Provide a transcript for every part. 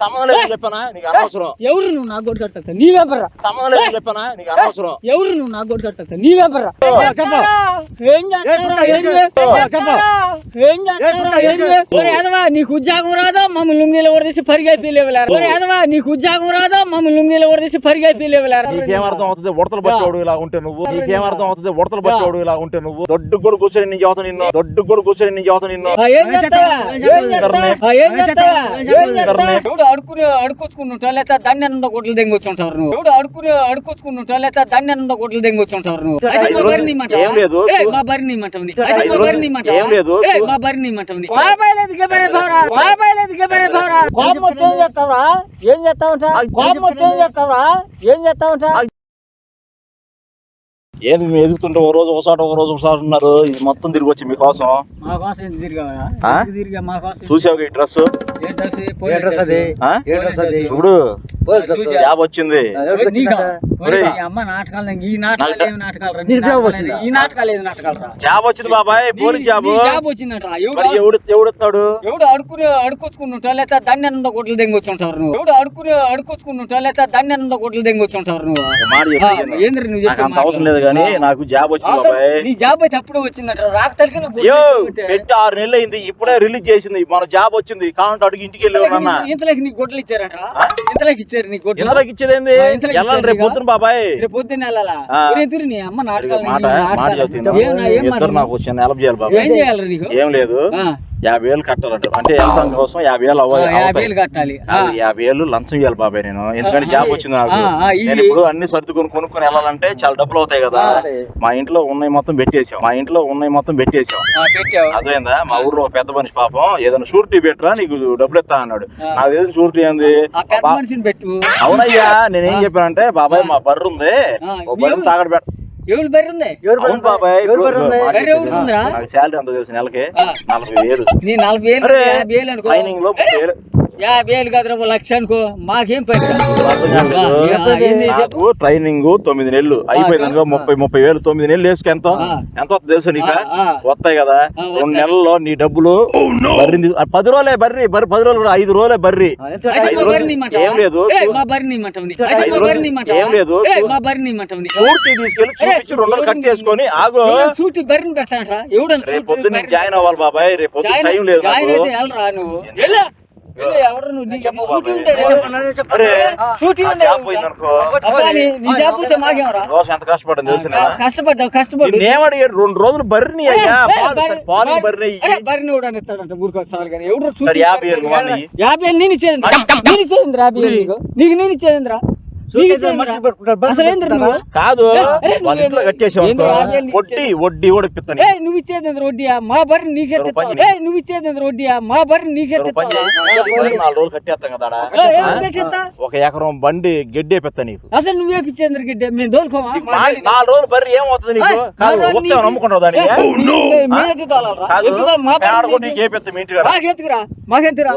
సంబంధం లేదు చెప్పానా నీకు అనవసరం. ఎవరు నువ్వు నాకు కొట్టు కట్టా నీవే బర్రా. సంబంధం లేదు చెప్పానా నీకు అనవసరం. ఎవరు నువ్వు నాకు కొట్టు కట్టా నీవే బర్రా. నీకు ఉద్యోగం రాదా మమ్మల్ని లుంగీలు ఓడదీసి పరిగెత్తి లేవలేరు. నీకు ఉద్యోగం రాదా మమ్మల్ని లుంగీలు ఓడదీసి పరిగెత్తి లేవలేరు. నీకేమర్థం అవుతుంది ఉడతలు పట్టేవాడు ఇలా ఉంటే నువ్వు. నీకేమర్థం అవుతుంది ఉడతలు పట్టేవాడు ఇలా ఉంటే నువ్వు. దొడ్డు కూడా కూర్చొని నీ చేత నిన్ను. దొడ్డు కూడా కూర్చొని నీ చేత నిన్ను. అడుకొచ్చుకుంటా లేదా దాన్ని అన్న కొట్లు దెంగొచ్చుంటారు నువ్వు. ఎవడు అడుకొచ్చుకుంటా లేదా దాన్ని అన్న కొట్లు దెంగొచ్చుంటారు నువ్వు. మా బరిని మాట ఏం లేదు మా బరిని మాటవని ఏం లేదు మా బరిని మాటవని కోపం ఏం చేస్తావురా ఏం చేస్తావుంటా కోపం ఏం చేస్తావురా ఏం చేస్తావుంటా. ఏది మేము ఎదుగుతుంటే ఓ రోజు ఒకసారి ఉన్నారు. ఇది మొత్తం తిరిగి వచ్చి మీకోసం. మా కోసం ఎంత తిరిగా మా కోసం చూసావు ఈ డ్రెస్ చూడు జాబ్ వచ్చింది. అమ్మ నాటకాలు ఈ నాటకాలు ఏమి నాటకాలు ఈ నాటకాలు ఏది నాటకాలు రా. జాబ్ వచ్చింది బాబాయ్ పోలీస్ జాబ్ వచ్చిందంట. ఎవడెత్తాడు ఎవడు అడుకొచ్చుకుంటా లేదా దాన్ని అన్న కొట్లు దెంగొచ్చుంటారు నువ్వు. ఎవడు అడుకొచ్చుకుంటా లేదా దాన్ని అన్న కొట్లు దెంగొచ్చుంటారు నువ్వు. ఏంద్ర నువ్వు అవసరం లేదు కానీ నాకు జాబ్ వచ్చింది బాబాయ్. నీ జాబ్ అయితే అప్పుడే వచ్చిందట రాక తల్లి పెట్టి 6 నెలలు అయింది ఇప్పుడే రిలీజ్ చేసింది. మన జాబ్ వచ్చింది కావాలంటే అడుగు ఇంటికి వెళ్ళి ఇంతలోకి నీకు గొడ్లు ఇచ్చారట. ఇంతలోకి ఇచ్చారు నీకు గొడ్లు. ఇంతలోకి ఇచ్చేది రేపు పొద్దున బాబాయ్ రేపు పొద్దున్న వెళ్ళాలా నీ అమ్మ నాటకాలు నాకు వచ్చింది హెల్ప్ చేయాలి బాబాయ్. ఏం చేయాలి నీకు. ఏం లేదు 50,000 కట్టాలంట. అంటే వెళ్తాం కోసం 50,000 కట్టాలి. 50,000 లంచం ఇవ్వాలి బాబాయ్ నేను. ఎందుకంటే జాబ్ వచ్చింది నాకు. నేను ఇప్పుడు అన్ని సర్దుకొని కొనుక్కొని వెళ్ళాలంటే చాలా డబ్బులు అవుతాయి కదా. మా ఇంట్లో ఉన్నాయి మొత్తం పెట్టేసాం. అదేందా మా ఊర్లో ఒక పెద్ద మనిషి పాపం ఏదైనా షూరిటీ పెట్టరా నీకు డబ్బులు ఇస్తా అన్నాడు. నాకు తెలిసిన షూరిటీ ఏంది అవునయ్యా. నేనేం చెప్పానంటే బాబాయ్ మా బర్రు ఉంది బర్రెని తాగడ పెట్ట. ఎవరు బర్రె ఉంది బాబాయ్ శాలరీ అంత తెలుసు నెలకి 40,000. నీ 40,000 అనుకో ట్రైనింగ్ లో 50,000 కాదు 1,00,000 అనుకో మాకేం పని. ట్రైనింగ్ 9 నెలలు అయిపోయింది 30,000 9 నెలలు వేసుకు ఎంత వస్తుంది తెలుసు నీకు వస్తాయి కదా. 2 నెలల్లో నీ డబ్బులు 10 రోజులే బర్రి 10 రోజులు 5 రోజులే బర్రి. ఏం లేదు షూరిటీ తీసుకెళ్ళి చూపించి 2 నెలలు కట్ చేసుకొని ఆగో షూరిటీ బర్రిని పెడతానరా. రేపు పొద్దున్న జాయిన్ అవ్వాలి బాబాయ్. రేపు పొద్దున్న టైం లేదు. ఎంత కష్టపడ్డా తెలుసు. కష్టపడ్డా 2 రోజులు బర్రిని అయ్యా బర్రి 50,000 నేను ఇచ్చేదిరా నీకు నేను ఇచ్చేదిరా కాదు వడ్డీ ఓడిపిస్తాను. నువ్వు ఇచ్చేది వడ్డీయా మా బర్రి నీకే. నువ్వు ఇచ్చేది వడ్డీయా మా బర్రి నీకే. 4 రోజులు కట్టేస్తాం కదా. 1 ఎకరం బండి గడ్డి పెత్తా నీకు. అసలు నువ్వే పిచ్చేంద్ర గడ్డి మేము దోలుకోమా. 4 రోజులు బర్రి ఏమవుతుంది నీకు. వచ్చావు నమ్ముకుంటావు దానికి. మాకెత్తుకురా మాకెత్తురా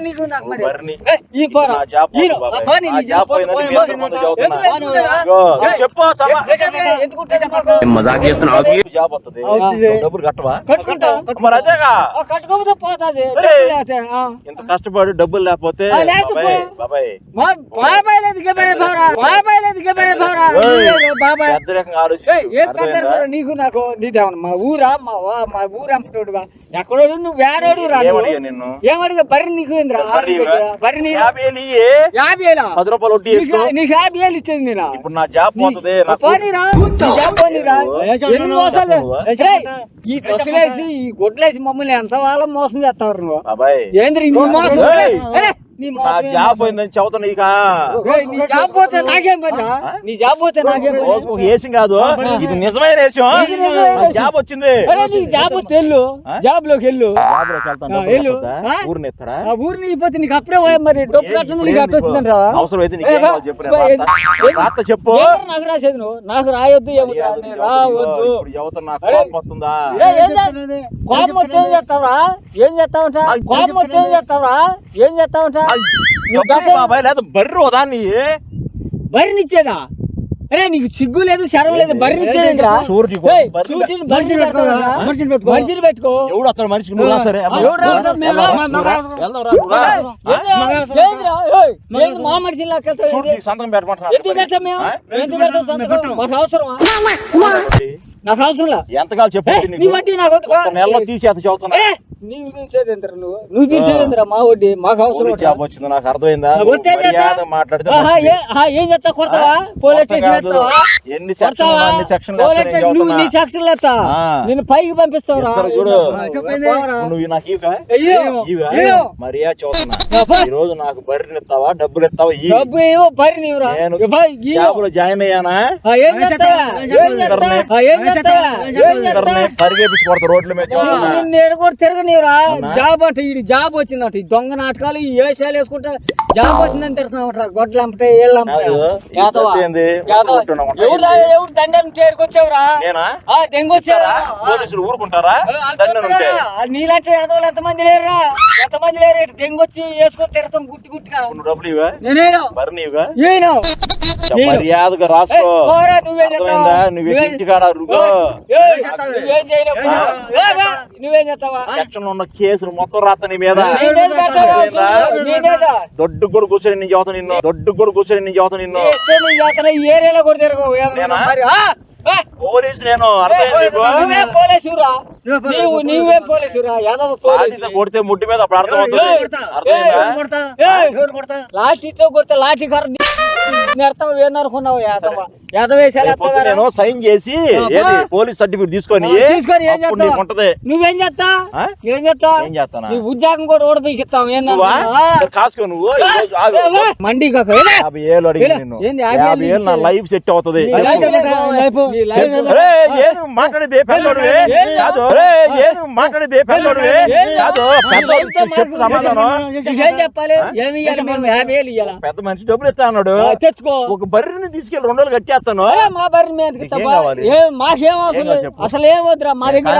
నీకు డబ్బులు కట్టవా మరి అదేగా కట్టుకోకపోతే పోతుంది. ఎంత కష్టపడి డబ్బులు లేకపోతే నీకు నాకు నీదేమన్నా మా ఊరా మా ఊరు అంపటోడుగా ఎక్కడోడు నువ్వు వేడోడు రా. ఏమడిగా బర్రి నీకు బర్రి 10 రూపాయలు వడ్డీ నీకు 50,000 ఇచ్చేది నేను. ఇప్పుడు నా జాబ్ పోతుంది. ఈ బస్సులేసి ఈ గొడ్లేసి మమ్మల్ని ఎంత వాళ్ళ మోసం చేస్తారు నువ్వు. ఏంద్రీ జాబ్ పోయిందని చెబుతా నీకు. నీ జాబ్ పోతే నాకేం పని. నీ జాబ్ పోతే నాకేం ఏసం కాదు ఇది నిజమైన జాబ్ వచ్చింది. నీకు జాబ్ వస్తే వెళ్ళు జాబ్ లోకి వెళ్ళు. ఊరిని ఎత్తాడా ఊరిని పోతే నీకు అప్పుడే మరి డబ్బు కట్టడం నీకు అట్ట వచ్చిందని రా. అవసరం అయితే చెప్పు. నాకు రాసేది నువ్వు నాకు రాయొద్దు రావద్దు. వస్తుందా కోపం వస్తే ఏం చేస్తావురా ఏం చేస్తావుంటా కోపం వస్తే ఏం చేస్తావురా ఏం చేస్తావుంటా. బర్రు దాన్ని బర్రినిచ్చేదా అరే నీకు సిగ్గు లేదు శరం లేదు బర్రె ఇచ్చేదేంట్రా మనిషిని పెట్టుకో ఎవడు అతను మనిషికి నువ్వు రా సరే మా మనిషి సంతకం పెట్టమంటున్నా ఎందుకు పెడతాం మేము ఎందుకు పెడతాం సంతకం? మాకు అవసరమా? నాకు అవసరం ఎంతకాలం చెప్పు నీ వడ్డీ నాకు నెలలో తీసేత చదువుతున్నా నీవు తీసేదేంద్ర నువ్వు తీసేదేంద్ర మా వడ్డీ మాకు అవసరం జాబ్ వచ్చింది నాకు అర్థమైందా మాట్లాడితే ఏం చేస్తా కొడతావా పోలీస్ స్టేషన్ ఎత్తావా ఎన్ని సెక్షన్లు అన్ని సెక్షన్లు నువ్వు నీ సెక్షన్లు ఎత్తా నేను పైకి పంపిస్తావురా నువ్వు నాకు మరియా చదువుతున్నా ఈ రోజు నాకు బర్రెని ఇస్తావా డబ్బులు ఇస్తావా డబ్బు ఏవో బర్రె నీవురా జాబ్ జాయిన్ అయ్యానా ఏం చేస్తావా ఏం చేస్తావా పరిగెపించి కొడతా రోడ్ల మీద నిన్ను కూడా తిరగనివరా జాబ్ అంటే ఈ జాబ్ వచ్చిందట ఈ దొంగ నాటకాలు ఈ వేషాలు వేసుకుంటా జాబ్ వచ్చిందని తిరుగుతున్నావు గొడ్లు అమ్మటే ఏళ్ళు ఎవరు దండం చేరుకొచ్చావురా దెంగొచ్చారా పోలీసులు ఊరుకుంటారా నీలంటే యాదవులు ఎంతమంది లేరురా ఎంతమంది లేరు దెంగొచ్చి వేసుకొని తిరుగుతాం గుట్టి గుట్టిగా డబ్బులు ఇవా నేనేను బర్రెనివా నేను మర్యాదగా రాసుకో నువ్వే ఇంటికాడ నువ్వేం చేస్తావా సెక్షన్ ఉన్న కేసులు మొత్తం రాత నీ మీద దొడ్డు కూడా కూర్చొని నీ చదువుతా నిన్ను దొడ్డు కూడా కూర్చొని నీ చదువుతా నిన్ను ఏరియాలో కూడా తిరగవు పోలీసు నేను అర్థం పోలీసురా నీవేం పోలీసురా యాదవ పోలీసు కొడితే ముడ్డి మీద అప్పుడు అర్థం అవుతుంది లాఠీతో కొడితే లాఠీ కర్ర ఏమనుకున్నావు యాదవ యాదవ నేను సైన్ చేసి పోలీస్ సర్టిఫికేట్ తీసుకొని ఏం చేస్తావు నువ్వేం చేస్తా ఏం చేస్తా నీ ఉద్యోగం కూడా ఓడిపోయిస్తావు కాసుకో నువ్వు మండి 50,000 అడిగి నిన్ను 50,000 నా లైఫ్ సెట్ అవుతుంది మాట్లాడితే పెద్దోడివే కాదు మాట్లాడితే పెద్దోడివే కాదు చెప్పు సమాధానం చెప్పాలి ఏమి ఇవ్వాలి మేము 50,000 ఇవ్వాలా పెద్ద మనిషి డబ్బులు ఇస్తా అన్నాడు తెచ్చుకో ఒక బర్రెని తీసుకెళ్ళి 2 రోజులు కట్టేస్తాను మా బర్రె మాకేం అసలు ఏం వద్దురా మా దగ్గర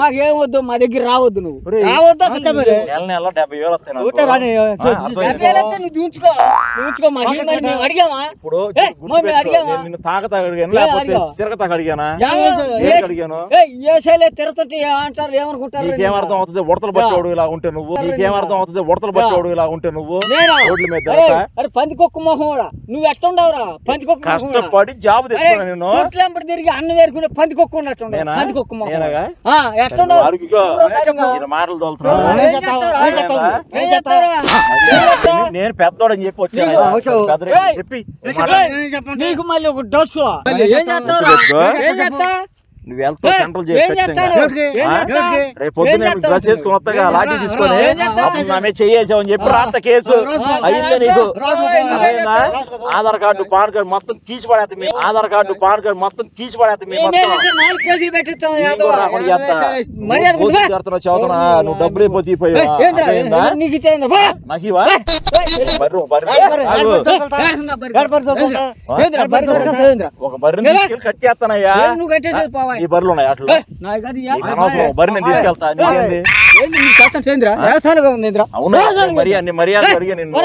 మాకేం వద్దు మా దగ్గర రావద్దు నువ్వు రావద్దు అసలు నెల 70,000 వస్తాయి నువ్వు చూసుకో మేము అడిగామా ఇప్పుడు నిన్ను తాగతా అడిగాను లేకపోతే తిరగతా అడిగానా అడిగాను తిరుగుతుంటే అంటారు ఏమనుకుంటారు నీకేం అర్థం అవుతుంది ఉడతలు పట్టేవాడు ఇలా ఉంటే నువ్వు నీకేం అర్థం అవుతుంది ఉడతలు పట్టేవాడు ఇలా ఉంటే నువ్వు రోడ్ల మీద అరే పందికొక్క మొహం నువ్వు ఎట్టుండవురా పందికొక్క కష్టపడి జాబ్ తెచ్చుకున్నా నేను కోట్లంపటి తిరిగి అన్న వేరుకునే పందికొక్క ఉన్నట్టు పందికొక్క మొహం ఎట్టుండవు మాటలు తోలుతున్నా నేను పెద్దోడని చెప్పి వచ్చాను చెప్పి నీకు మళ్ళీ ఒక డస్ ఏం చేస్తా నువ్వు వెళ్తా సెంట్రల్ రేపు పొద్దున డ్రెస్ వేసుకొని వస్తాగా లాఠీ తీసుకొని ఆమె చేసావని చెప్పి రాత కేసు అయిందా నీకు ఆధార్ కార్డు పాన్ కార్డు మొత్తం తీసి పడేది మీ ఆధార్ కార్డు పాన్ కార్డు మొత్తం తీసి పడేది మీ చదువుతున్నా నువ్వు డబ్బులు అయిపోతే ఒక బర్రెని కట్టేస్తానయ్యా ఈ బర్రెలు ఉన్నాయి అట్లా బర్రెని తీసుకెళ్తా మర్యాద అడిగా నిన్ను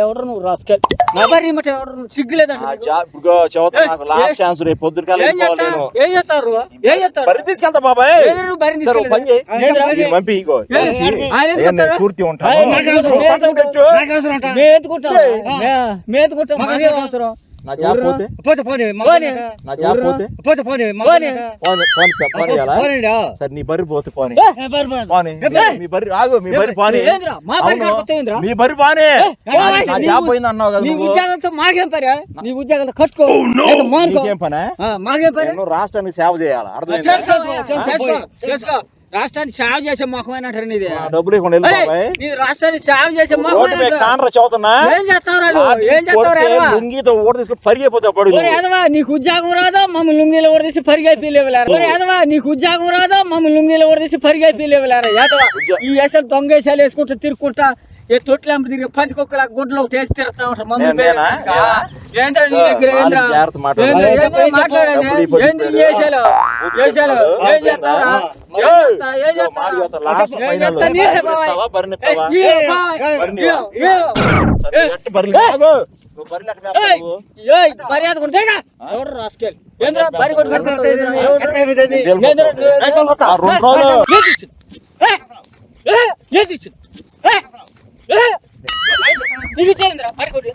ఎవరు నువ్వు రాసుకెళ్ళి నాకు లాస్ట్ ఛాన్స్ రేపు పొద్దున ఏం చేస్తారు తీసుకెళ్తా బాబాయ్ పంపి పూర్తి అవసరం నా జాబ్ సరే నీ బర్రి పోతే పోనీ మీ బర్రి ఆగు మీ బర్రి పోనీ మీ బర్రి పోనీ నా జాబ్ పోయింది అన్నావు కదా నీ ఉద్యోగంతో మాకేం పని నీ ఉద్యోగంతో కట్టుకో నీకేం పని మాకేం పని రాష్ట్రానికి సేవ చేయాలి అర్థమైంది రాష్ట్రానికి సేవ చేసే మొహమైన నీది డబ్బులు రాష్ట్రానికి సేవ చేసే చదువుతున్నా ఏం చేస్తావు లుంగితో ఓటు తీసుకుని పరిగెపోతావు నీకు ఉద్యోగం రాదా మమ్మల్ని లుంగిలో ఓడి తీసి పరిగెపిలేవలేరా నీకు ఉద్యోగం రాదా మమ్మల్ని లుంగిలో ఓడి తీసి పరిగెపిలేవలేరా ఈ వేసాలు దొంగ వేసాలు వేసుకుంటా తిరుక్కుంటా ఏ తొట్లంప తిరిగి 10 కుక్కల గుడ్లు టేస్ట్ తిరుగుతా ఉంటారు మందు నేనా? ఏంటో నీ దగ్గర ఏంద్రా? జాగ్రత్త మాట్లాడు. ఏంద్రా మాట్లాడేది? ఏంది చేశాలు ఏం చేస్తావురా? ఏం చేస్తా లాస్ట్ ఏం ఫైనల్ చేస్తా నీదే బాబాయ్. ఇస్తావా? బరినిస్తావా? ఏ బాబాయ్. బరినివా? సరే, ఎట్టు బరిని ఆగు. నువ్వు బరిని ఎట్ట మేపుతావు నువ్వు? ఏయ్ మర్యాద కొడు దేగా ఎవరు రాస్కెల్ ఏంద్రా బరి కొడు కట్టుకుంటావు ఏంద్రా తెలుసు. ఆ 2 రోజులు నీకు చేయండిరా బరి కొడు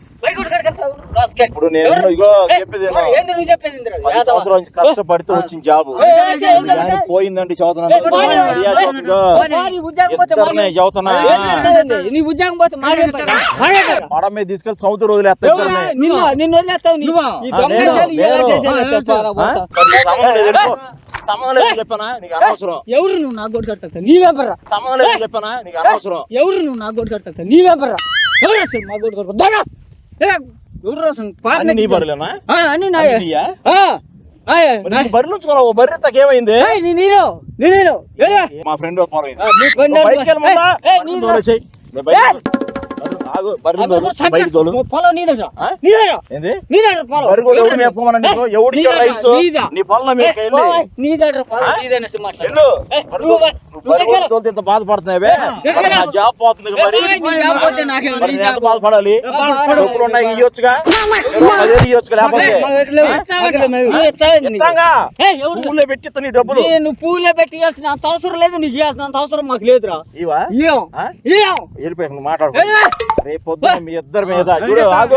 కట్టుకుంటావు రాస్కెల్ ఇప్పుడు నేను ఇగో చెప్పేది విను. ఏంద్ర నువ్వు చెప్పేది ఏంద్రా 10 సంవత్సరాల నుంచి కష్టపడితే వచ్చిన జాబు దానికి పోయిందండి చదువుతున్నా ఇద్దరినే చదువుతున్నా నీ ఉద్యోగం పోతే పడ మీద తీసుకెళ్లి సౌత్ రోజులు నిన్ను వదిలేస్తావు సంబంధం లేదు చెప్పానా నీకు అనవసరం. ఎవరు నువ్వు నాకు గొడ్డు కట్టా నీవే పర్రా సంబంధం లేదు చెప్పానా నీకు అనవసరం. ఎవరు నువ్వు నాకు గొడ్డు కట్టా నీవే పర్రా ఎవరు వస్తారు మా గొడ్డు కట్టు దాగా ఎవరు వస్తారు అన్ని నీ బర్రెలేనా? అన్ని నాయే నీయా? నాయే మరి నీకు బర్రెలు ఉంచుకున్నావు, ఓ బర్రె తగ్గేమైంది? నేను మా ఫ్రెండ్ పొలం నీ friend తోలేసేయ్. నేను బర్రెలు బయట తోలు. పొలం నీదట ఆ? నీదట ఏంది నీదట పొలం బర్రె కూడా ఎవడు మేపమన్నా నీకు? ఎవడు ఇచ్చాడు రైస్? నీదా? నీ పొలం మీకు వెళ్ళి నీదట పొలం నీదన్నట్టు మాట్లాడు వెళ్ళు. బర్రె బర్రె కూడా తోలితే ఇంత బాధపడుతున్నావే. దగ్గర. నా జాబ్ పోతుంది మరి. నీ జాబ్ పోతే నాకేం? మరి నేను ఎంత బాధపడాలి? డబ్బులు ఉన్నాయి ఇయ్యొచ్చుగా, 10,000 ఇయ్యొచ్చుగా లేకపోతే ఇస్తాంగా. ఊళ్ళో పెట్టిస్తా నీ డబ్బులు. నువ్వు పూలే పెట్టి ఇవ్వాల్సిన అంత అవసరం లేదు, నీకు ఇవ్వాల్సిన అంత అవసరం మాకు లేదురా. ఇవా ఇయ్యం ఆ? ఇయ్యం వెళ్ళిపోయి నువ్వు మాట్లాడు. రేపు పొద్దున మీ ఇద్దరి మీద చూడు ఆగు.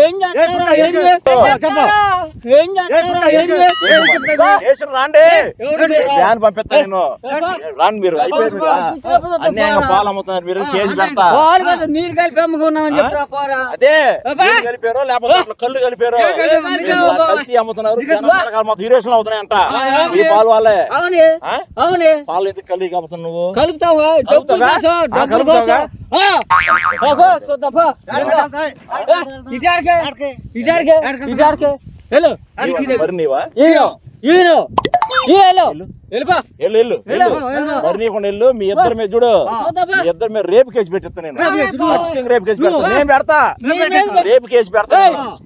ఏం చేస్తారా? ఏం చేస్తారా? ఏం చేస్తారా? ఏం చేస్తారా? స్టేషన్ రాండి, ఎవరు? వ్యాన్ పంపిస్తా నేను. రాండి మీరు అయిపోయింది కదా. అన్యాయంగా పాలు అమ్ముతున్నారు మీరు, కేసు పెడతా. పాలు కదా నీళ్ళు కలిపి అమ్ముకున్నామని చెప్పరా పోరా. అదే నీళ్ళు కలిపారో లేకపోతే అట్లా కళ్ళు కలిపారో కల్తీ అమ్ముతున్నారు. జనం రకరకాల మొత్తం హీరోషన్ అవుతున్నాయంట ఈ పాలు వాళ్ళే. అవునే ఆ? అవునే పాలు ఎందుకు కలిగి కమ్ముతున్నావు నువ్వు? కలుపుతావా? డబ్బులు కలుపుతావా? కోసం, ఆ, డబ్బులు కలుపుతావా? కోసం. ఇటాడికే వెళ్ళు. మరి నీవా? ఈయన వెళ్ళిపా. వెళ్ళు వెళ్ళు వెళ్ళు. మరి నీకుండా వెళ్ళు. మీ ఇద్దరి మీద చూడు, మీ ఇద్దరి మీద రేపు కేసు పెట్టిస్తా నేను. ఖచ్చితంగా రేపు కేసు పెడతా. నేను పెడతా, రేపు కేసు పెడతా.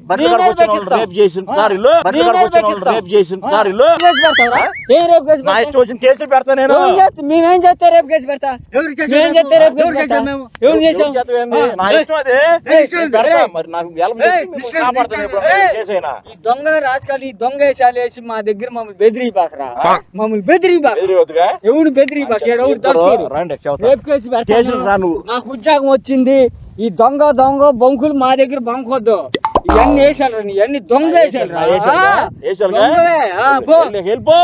బర్రె కాడకు వచ్చిన వాళ్ళు రేపు చేసిన సార్ ఇల్లు, బర్రె కాడకు వచ్చిన వాళ్ళు రేపు చేసిన సార్ ఇల్లు. నా ఇష్టం వచ్చిన కేసులు పెడతా నేను. మేమేం చేస్తే రేపు కేసు పెడతా. మేం చేస్తే రేపు కేసు పెడతా. ఎవరు చేసాం? ఎవరి చేత ఏంది? నా ఇష్టం అదే. నేను పెడతా. మరి నాకు కాపాడుతాను కేసు అయినా. ఈ దొంగ రాజకాలు ఈ దొంగ వేషాలు వేసి మా దగ్గర మమ్మల్ని బెదిరి బాకరా, మమ్మల్ని బెదిరి బాక. ఎదురుగా ఎవడు బెదిరి బాక, ఎవడు దర్శకుడు రండి రేపు కేసు స్టేషన్ రా నువ్వు. నాకు ఉద్యోగం వచ్చింది. ఈ దొంగ బొంకులు మా దగ్గర బంకొద్దు. ఇవన్నీ వేసారు, ఇవన్నీ దొంగ వేసారు. వేసాలుగా? వెళ్ళిపో.